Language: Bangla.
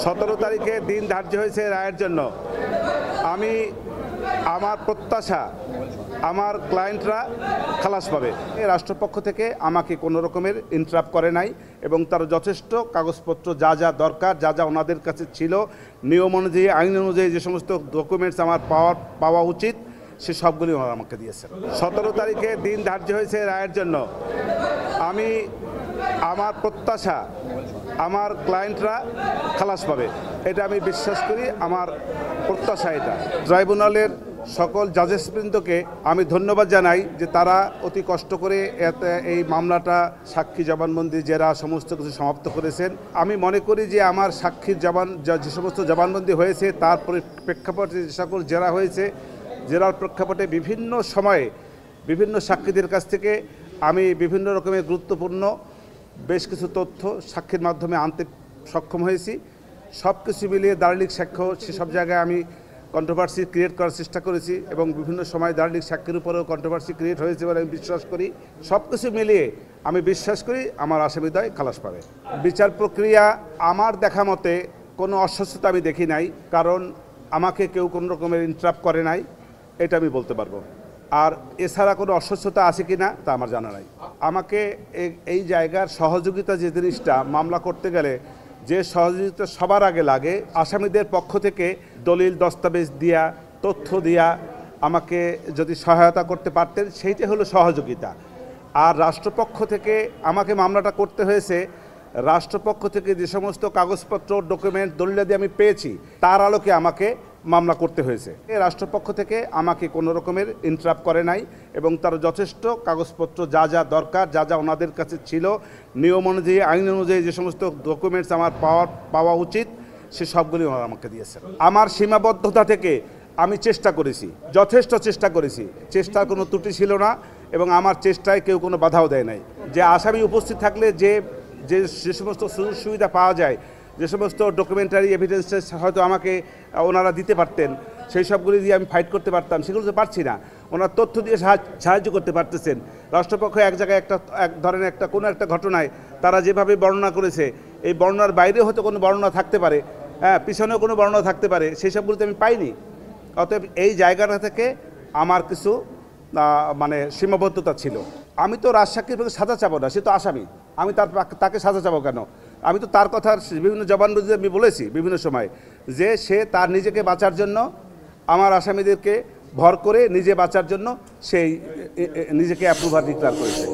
17 তারিখে দিন ধার্য হয়েছে রায়ের জন্য। আমি আমার প্রত্যাশা আমার ক্লায়েন্টরা খালাস পাবে। রাষ্ট্রপক্ষ থেকে আমাকে কোনো রকমের ইন্টারাপ্ট করে নাই এবং তার যথেষ্ট কাগজপত্র যা যা দরকার যা যা ওনাদের কাছে ছিল নিয়ম অনুযায়ী আইন অনুযায়ী যে সমস্ত ডকুমেন্টস আমার পাওয়া উচিত সে সবগুলি ওনারা আমাকে দিয়েছেন। 17 তারিখে দিন ধার্য হয়েছে রায়ের জন্য। আমি আমার প্রত্যাশা আমার ক্লায়েন্টরা খালাস পাবে, এটা আমি বিশ্বাস করি, আমার প্রত্যাশা এটা। ট্রাইব্যুনালের সকল জাজেসবৃন্দকে আমি ধন্যবাদ জানাই যে তারা অতি কষ্ট করে এই মামলাটা সাক্ষী জবানবন্দি জেরা সমস্ত কিছু সমাপ্ত করেছেন। আমি মনে করি যে আমার সাক্ষীর যে সমস্ত জবানবন্দি হয়েছে তার প্রেক্ষাপটে যে সকল জেরা হয়েছে, জেরার প্রেক্ষাপটে বিভিন্ন সময়ে বিভিন্ন সাক্ষীদের কাছ থেকে আমি বিভিন্ন রকমের গুরুত্বপূর্ণ বেশ কিছু তথ্য সাক্ষীর মাধ্যমে আনতে সক্ষম হয়েছি। সব কিছু মিলিয়ে দালিলিক সাক্ষ্য সেসব জায়গায় আমি কন্ট্রোভার্সি ক্রিয়েট করার চেষ্টা করেছি এবং বিভিন্ন সময় দালিলিক সাক্ষীর উপরেও কন্ট্রোভার্সি ক্রিয়েট হয়েছে বলে আমি বিশ্বাস করি। সব কিছু মিলিয়ে আমি বিশ্বাস করি আমার আসামিদ্বয় খালাস পাবে। বিচার প্রক্রিয়া আমার দেখা মতে কোনো অস্বচ্ছতা আমি দেখি নাই, কারণ আমাকে কেউ কোনো রকমের ইন্টারাপ্ট করে নাই, এটা আমি বলতে পারবো। আর এছাড়া কোনো অস্বচ্ছতা আছে কি না তা আমার জানা নাই। আমাকে এই জায়গার সহযোগিতা যে জিনিসটা মামলা করতে গেলে যে সহযোগিতা সবার আগে লাগে, আসামিদের পক্ষ থেকে দলিল দস্তাবেজ দিয়া তথ্য দিয়া আমাকে যদি সহায়তা করতে পারতেন সেইটা হলো সহযোগিতা। আর রাষ্ট্রপক্ষ থেকে আমাকে মামলাটা করতে হয়েছে, রাষ্ট্রপক্ষ থেকে যে সমস্ত কাগজপত্র ডকুমেন্ট দলিলাদি আমি পেয়েছি তার আলোকে আমাকে মামলা করতে হয়েছে। রাষ্ট্রপক্ষ থেকে আমাকে কোনো রকমের ইন্টারাপ্ট করে নাই এবং তার যথেষ্ট কাগজপত্র যা যা দরকার যা যা ওনাদের কাছে ছিল নিয়ম অনুযায়ী আইন অনুযায়ী যে সমস্ত ডকুমেন্টস আমার পাওয়া উচিত সে সবগুলি ওনারা আমাকে দিয়েছেন। আমার সীমাবদ্ধতা থেকে আমি চেষ্টা করেছি, যথেষ্ট চেষ্টা করেছি, চেষ্টার কোনো ত্রুটি ছিল না এবং আমার চেষ্টায় কেউ কোনো বাধাও দেয় নাই। যে আসামি উপস্থিত থাকলে যে সমস্ত সুযোগ সুবিধা পাওয়া যায়, যে সমস্ত ডকুমেন্টারি এভিডেন্সেস হয়তো আমাকে ওনারা দিতে পারতেন, সেই সবগুলি দিয়ে আমি ফাইট করতে পারতাম, সেগুলো তো পারছি না। ওনার তথ্য দিয়ে সাহায্য করতে পারতেছেন। রাষ্ট্রপক্ষ এক জায়গায় এক ধরনের কোনো একটা ঘটনায় তারা যেভাবে বর্ণনা করেছে, এই বর্ণনার বাইরেও হয়তো কোনো বর্ণনা থাকতে পারে, পিছনেও কোনো বর্ণনা থাকতে পারে, সেই সবগুলোতে আমি পাইনি। অতএব এই জায়গাটা থেকে আমার কিছু সীমাবদ্ধতা ছিল। আমি তো রাজসাক্ষীর প্রতি সাজা চাবো না, সে তো আসামি, আমি তাকে সাজা চাবো কেন? আমি তো তার কথা বিভিন্ন জবানবন্দিতে আমি বলেছি বিভিন্ন সময় যে সে তার নিজেকে বাঁচার জন্য আমার আসামিদেরকে ভর করে নিজে বাঁচার জন্য সেই নিজেকে অ্যাপ্রুভার ডিক্লেয়ার করেছে।